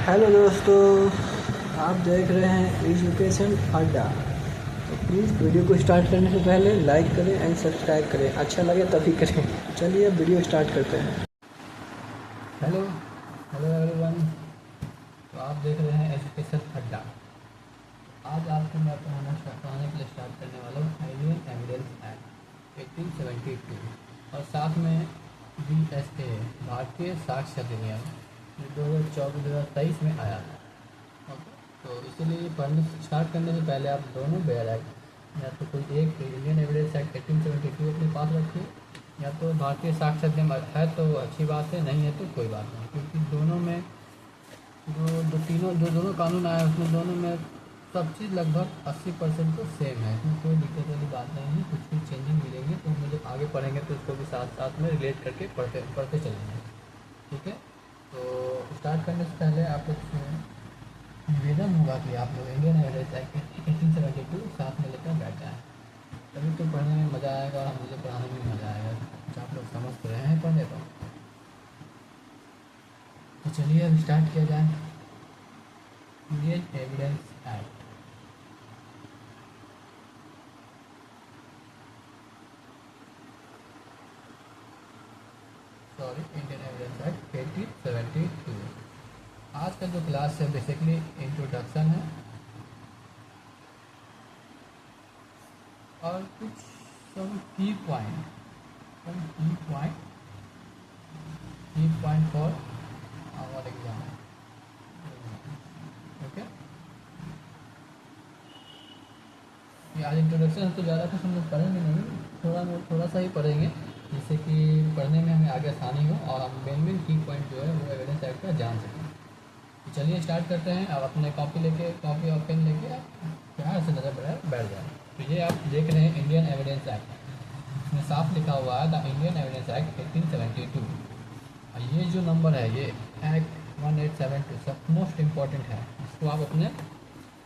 Hello दोस्तों, आप देख रहे हैं एजुकेशन अड्डा। तो प्लीज़ वीडियो को स्टार्ट करने से पहले लाइक करें एंड सब्सक्राइब करें। अच्छा लगे तभी करें। चलिए अब वीडियो स्टार्ट करते हैं। Hello hello everyone. तो आप देख रहे हैं एजुकेशन अड्डा। आज आपको मैं पढ़ाने के लिए स्टार्ट करने वाला हूँ इंडियन एविडेंस एक्ट 1872 और साथ में BSA भारतीय साक्ष्य अधिनियम जो 2024-2023 में आया है। ओके, तो इसीलिए पढ़ने स्टार्ट करने से पहले आप दोनों बेयर एक्ट या तो कोई एक इंडियन एविडेंस एक्ट 1872 अपने पास रखिए, या तो भारतीय साक्ष्य अधिनियम है तो अच्छी बात है, नहीं है तो कोई बात नहीं, क्योंकि दोनों में जो दोनों कानून आए उसमें दोनों में सब चीज़ लगभग 80% तो सेम है। इसमें कोई दिक्कत वाली बात नहीं है। कुछ भी चेंजिंग मिलेंगे तो हम जब आगे पढ़ेंगे तो उसको भी साथ साथ में रिलेट करके पढ़ते चलेंगे। ठीक है, तो स्टार्ट करने से पहले आप लोग से निवेदन होगा कि आप लोग इंडियन एविडेंस एक्ट 1872 साथ में लेकर बैठ जाएँ, तभी तो पढ़ने में मज़ा आएगा और मुझे पढ़ाने में मज़ा आएगा। कुछ आप लोग समझ तो रहे हैं पढ़ने को। तो चलिए अब स्टार्ट किया जाए। Indian evidence act Indian evidence act 1872। आज का जो क्लास है बेसिकली इंट्रोडक्शन है और कुछ some की point for our exam. Okay, ये आज इंट्रोडक्शन तो ज़्यादा कुछ हम लोग पढ़ेंगे नहीं, थोड़ा सा ही पढ़ेंगे, जिससे कि पढ़ने में हमें आगे आसानी हो और हम मेन की पॉइंट जो है वो एविडेंस एक्ट का जान सकें। तो चलिए स्टार्ट करते हैं। अब अपने कॉपी और पेन लेके आप प्यार से नज़र बैठ जाए। तो ये आप देख रहे हैं इंडियन एविडेंस एक्ट, इसमें साफ लिखा हुआ है द इंडियन एविडेंस एक्ट 1872। और ये जो नंबर है ये एक्ट 1872 सब मोस्ट इम्पॉर्टेंट है, इसको आप अपने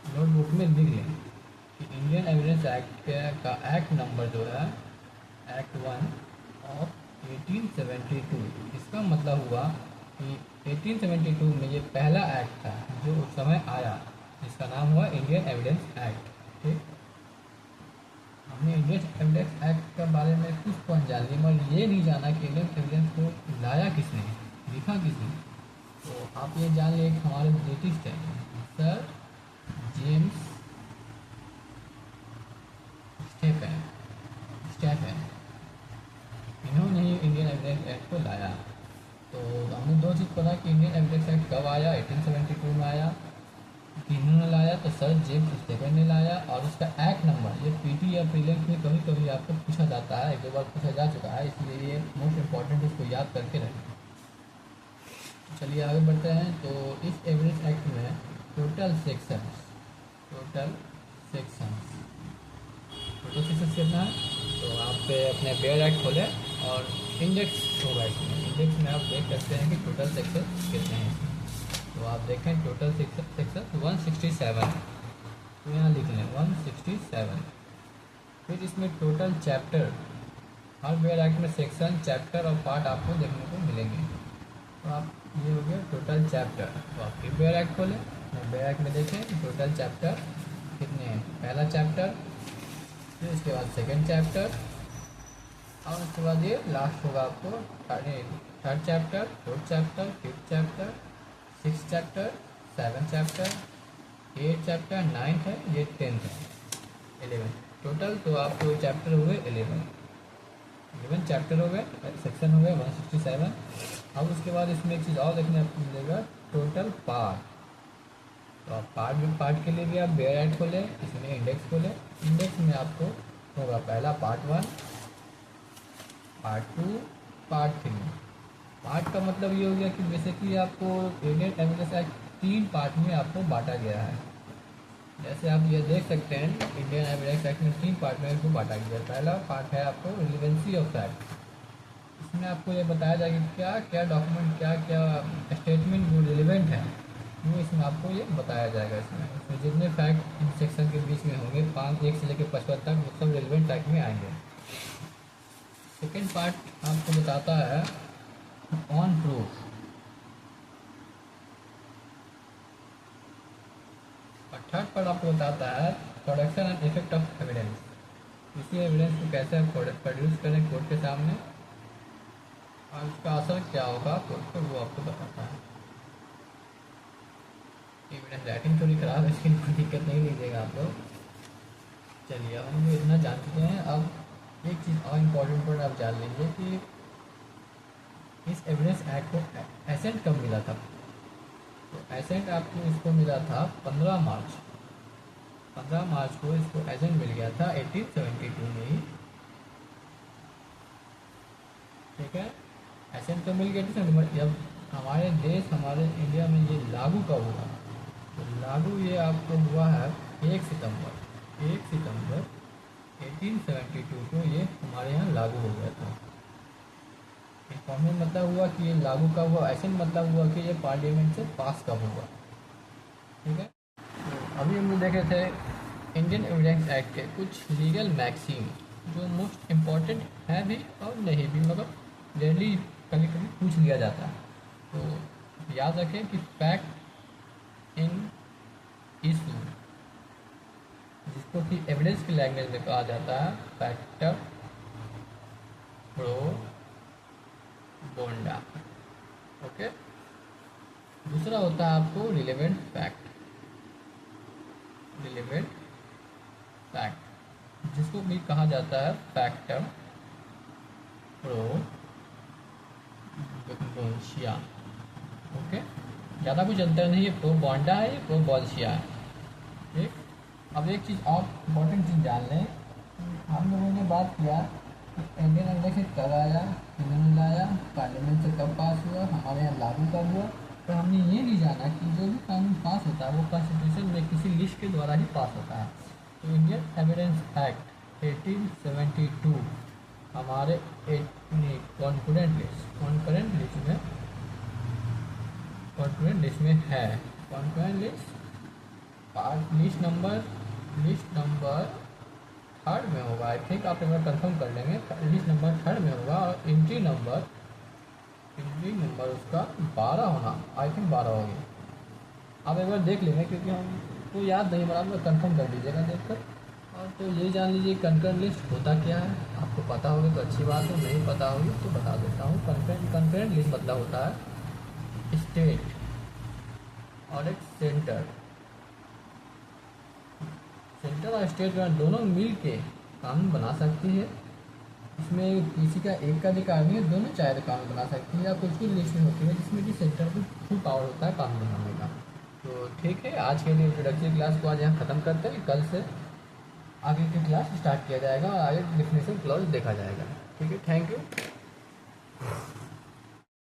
नोटबुक में लिख लें कि इंडियन एविडेंस एक्ट का एक्ट नंबर जो है एक्ट 1 ऑफ 1872। इसका मतलब हुआ कि 1872 में ये पहला एक्ट था जो उस समय आया, जिसका नाम हुआ इंडियन एविडेंस एक्ट। ठीक, हमने इंडियन एविडेंस एक्ट के बारे में कुछ पॉइंट जान लिए, मगर ये नहीं जाना कि इंडियन एविडेंस को लाया किसने, लिखा किसने। तो आप ये जान लिए कि हमारे ब्रिटिश थे सर जेम्स स्टेफन, इन्होंने ही इंडियन एविडेंस एक्ट को लाया। तो हमने दो चीज़ पढ़ा कि इंडियन एविडेंस एक्ट कब आया, 1872 में आया। किन्होंने लाया तो सर जेम्स स्टेफन ने लाया। और उसका एक्ट नंबर ये पीटी या प्रीलिम्स में कभी कभी आपको पूछा जाता है, एक दो बार पूछा जा चुका है, इसलिए ये मोस्ट इम्पॉर्टेंट, इसको याद करके रखें। चलिए आगे बढ़ते हैं। तो इस एविडेंस एक्ट में टोटल सेक्शंस कितना है, तो आप अपने बेयर एक्ट खोलें और इंडेक्स होगा इसमें। इंडेक्स में आप देख सकते हैं कि टोटल सेक्शन कितने हैं। तो आप देखें टोटल सेक्शन 167, तो यहाँ लिख लें 167। फिर इसमें टोटल चैप्टर, हर बेयर एक्ट में सेक्शन, चैप्टर और पार्ट आपको देखने को मिलेंगे। तो आप ये हो गया टोटल चैप्टर। तो आप फिर बेयर एक्ट खोलें, बेयर एक्ट में देखें टोटल चैप्टर कितने हैं। पहला चैप्टर, फिर उसके बाद सेकंड चैप्टर, और उसके बाद ये लास्ट होगा आपको third chapter, fourth chapter, fifth chapter, six chapter, seven chapter, 8 chapter, 9th है, ये 10th है, 11 टोटल। तो आपको चैप्टर हुए 11 चैप्टर हो गए, सेक्शन हो गए 167। अब उसके बाद इसमें एक चीज़ और देखने आपको मिलेगा, टोटल पार्ट। तो आप पार्ट के लिए भी आप बेयर एक्ट खोलें, इसमें इंडेक्स खोलें। इंडेक्स में आपको होगा पहला पार्ट 1, पार्ट 2, पार्ट 3। पार्ट का मतलब ये हो गया कि बेसिकली आपको इंडियन एविडेंस एक्ट 3 पार्ट में आपको बांटा गया है। जैसे आप ये देख सकते हैं इंडियन एविडेंस एक्ट में 3 पार्ट में इसको बांटा गया है। पहला पार्ट है आपको रिलेवेंसी ऑफ फैक्ट, इसमें आपको ये बताया जाएगा कि क्या क्या डॉक्यूमेंट, क्या क्या स्टेटमेंट जो रिलेवेंट है वो इसमें आपको ये बताया जाएगा। इसमें जितने फैक्ट इन सेक्शन के बीच में होंगे 1 से लेकर 55 तक, वो सब रिलेवेंट फैक्ट में आएंगे। सेकेंड पार्ट आपको बताता है ऑन प्रूफ। थर्ड पार्ट आपको बताता है production and effect of evidence. इसी एविडेंस को कैसे प्रोड्यूस करें कोर्ट के सामने और उसका असर क्या होगा कोर्ट पर, वो आपको बताता है। एविडेंस राइटिंग थोड़ी खराब है, इसकी कोई दिक्कत नहीं लीजिएगा आप लोग। चलिए अब हम इतना जान चुके हैं। अब एक चीज़ और इम्पोर्टेंट पॉइंट आप जान लीजिए कि इस एविडेंस एक्ट को एसेंट कब मिला था। तो एसेंट आपको इसको मिला था 15 मार्च। 15 मार्च को इसको एसेंट मिल गया था 1872 में ही। ठीक है, एसेंट तो मिल गया था। जब हमारे देश, हमारे इंडिया में ये लागू कब हुआ, तो लागू ये आपको हुआ है 1 सितंबर 1872 को ये हमारे यहाँ लागू हो गया था। इन्फॉर्मेट मतलब हुआ कि ये लागू कब हुआ, एसेंट मतलब हुआ कि ये पार्लियामेंट से पास कब हुआ। ठीक है, तो अभी हम देखे थे इंडियन एविडेंस एक्ट के कुछ लीगल मैक्सिम जो मोस्ट इम्पॉर्टेंट है भी और नहीं भी, मगर डेली कभी कभी पूछ लिया जाता है। तो याद रखें कि फैक्ट इन इशू, जिसको कि एविडेंस की लैंग्वेज में कहा जाता है फैक्टर प्रो बोंडा। ओके, दूसरा होता है आपको रिलेवेंट फैक्ट। रिलेवेंट फैक्ट जिसको भी कहा जाता है फैक्टर प्रो बोंशिया। ओके, ज़्यादा कुछ अंतर नहीं है, प्रो बोंडा है, प्रो बोंशिया है। ठीक, अब एक चीज़ और इम्पोर्टेंट चीज़ जान लें। हम लोगों ने बात किया कि इंडियन एविडेंस कब आया, किन्होंने लाया, पार्लियामेंट से कब पास हुआ, हमारे यहाँ लागू कब हुआ। तो हमने ये नहीं जाना कि जो भी कानून पास होता है वो कॉन्स्टिट्यूशन में किसी लिस्ट के द्वारा ही पास होता है। तो इंडियन एविडेंस एक्ट 1872 हमारे कॉन्करेंट लिस्ट में है। Concurrent list part list number 3rd में होगा। आई थिंक आप एक बार कंफर्म कर लेंगे, लिस्ट नंबर 3rd में होगा। और एंट्री नंबर उसका 12 होना, आई थिंक 12 होगी। आप एक बार देख लेंगे क्योंकि हमको याद नहीं, बराबर कंफर्म कर लीजिएगा देखकर। और तो ये जान लीजिए कंकरेंट लिस्ट होता क्या है। आपको पता होगी तो अच्छी बात है, नहीं पता होगी तो बता देता हूँ। कंकरेंट लिस्ट मतलब होता है स्टेट और एक सेंटर और स्टेट दोनों मिल के कानून बना सकती है। इसमें किसी का एक का अधिकार नहीं है, दोनों चाहे तो कानून बना सकती है। या कुछ कुछ लिस्ट में होती है जिसमें कि सेंटर को फुल पावर होता है कानून बनाने का। तो ठीक है, आज के लिए इंट्रोडक्टरी क्लास को आज यहाँ ख़त्म करते हैं। कल से आगे की क्लास स्टार्ट किया जाएगा और आगे डेफिनेशन क्लॉज देखा जाएगा। ठीक है, थैंक यू।